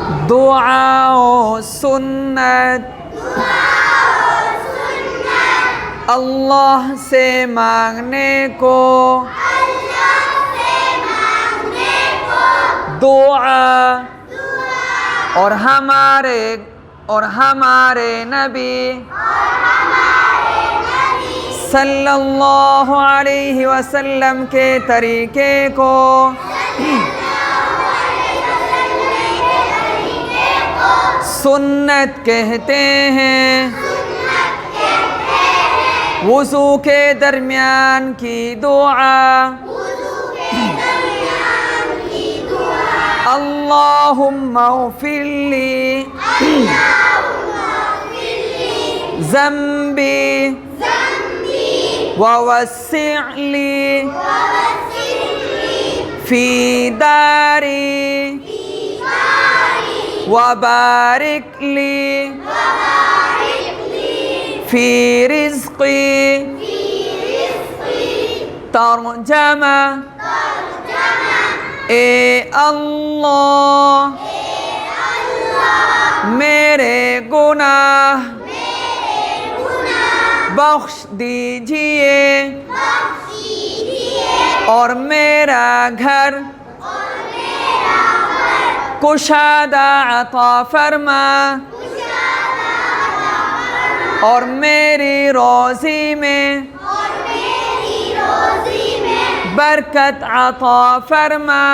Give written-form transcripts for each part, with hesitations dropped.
दुआ ओ सुन्नत अल्लाह से मांगने को दुआ और हमारे नबी सल्लल्लाहु अलैहि वसल्लम के तरीके को सुन्नत कहते हैं। वुज़ू के दरमियान की दुआ अल्लाहुम्मा उफ़िरली ज़म्बी ववस्सिअली फ़ी दारी वबारिक ली फ़ी रिज़्क़ी। तर्जमा ए अल्लाह मेरे गुनाह बख्श दीजिए और मेरा घर कुशादा अता फरमा और मेरी रोज़ी में बरकत अता फरमा।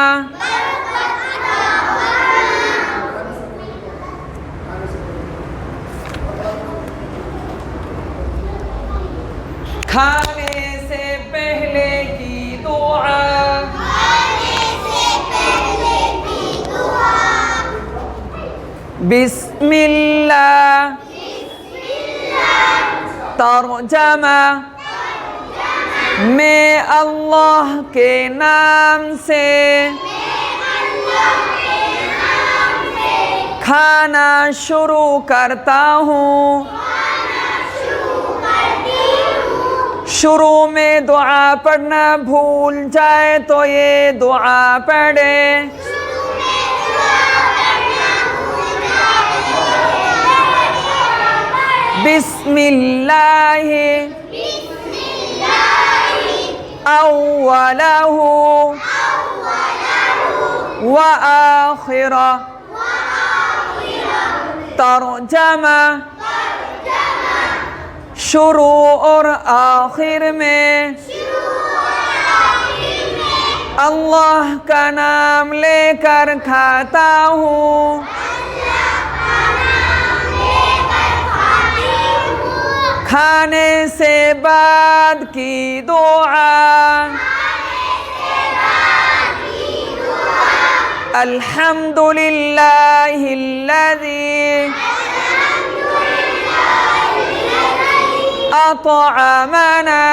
खाने से पहले की दुआ बिस्मिल्लाह। तर्जमा मैं अल्लाह के नाम से खाना शुरू करता हूँ। शुरू में दुआ पढ़ना भूल जाए तो ये दुआ पढ़े। बिस्मिल्लाहि अव्वलहु व आखिरहु। तर्जमा शुरू और आखिर में अल्लाह का नाम लेकर खाता हूँ। खाने से बाद की दुआ अल्हम्दुलिल्लाहिल्लज़ी अतअमना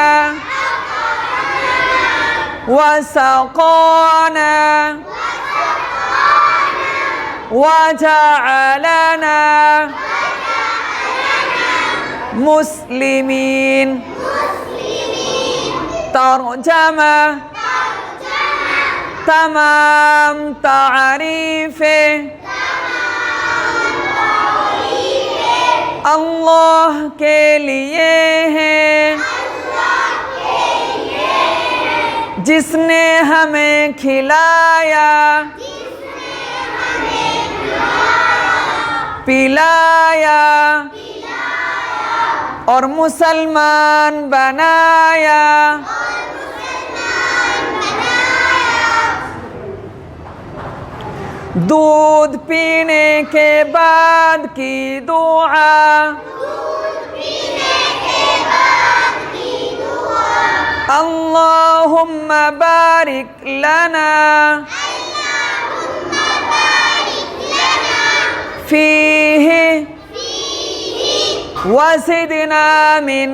वसक़ाना वजअलना मुस्लिमीन। तर्जमा तमाम तारीफ़ें अल्लाह के लिए हैं जिसने हमें खिलाया पिलाया और मुसलमान बनाया। दूध पीने के बाद की दुआ अल्लाहुम्मा बारिक लना फीही वज़िदना मिन।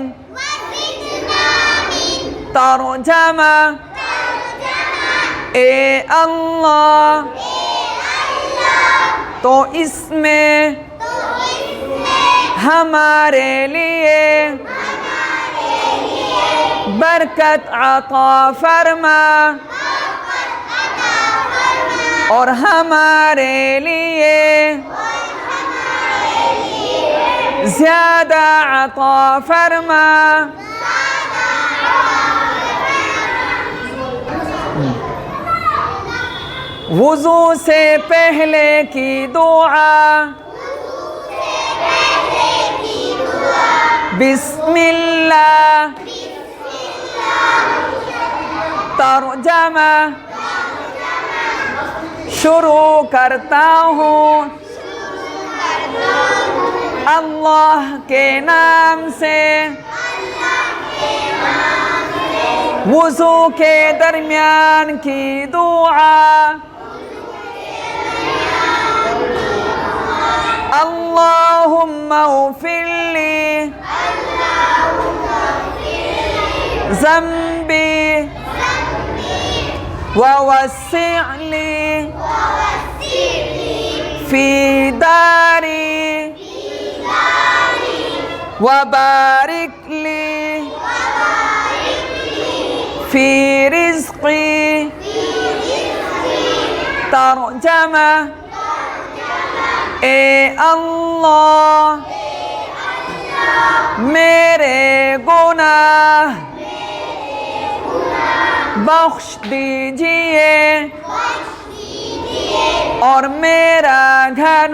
तर्जमा ए अल्लाह तो इसमें हमारे लिए बरकत अता फरमा और हमारे लिए ज़्यादा अता फरमा। वुज़ू से पहले की दुआ, बिस्मिल्लाह। तर्जमा, शुरू करता हूँ अल्लाह के नाम से। वुज़ू के दरमियान की दुआ, अल्लाहुम्मा उफ़िरली ज़म्बी ववस्सिअली फ़ी दारी वबारिक ली फ़ी रिज़्क़ी। तर्जमा, ए अल्लाह मेरे गुनाह बख्श दीजिए और मेरा घर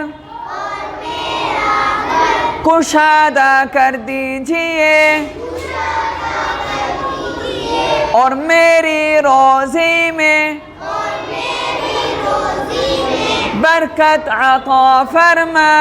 कुशादा कर दीजिए और मेरी रोज़ी में बरकत अता फरमा।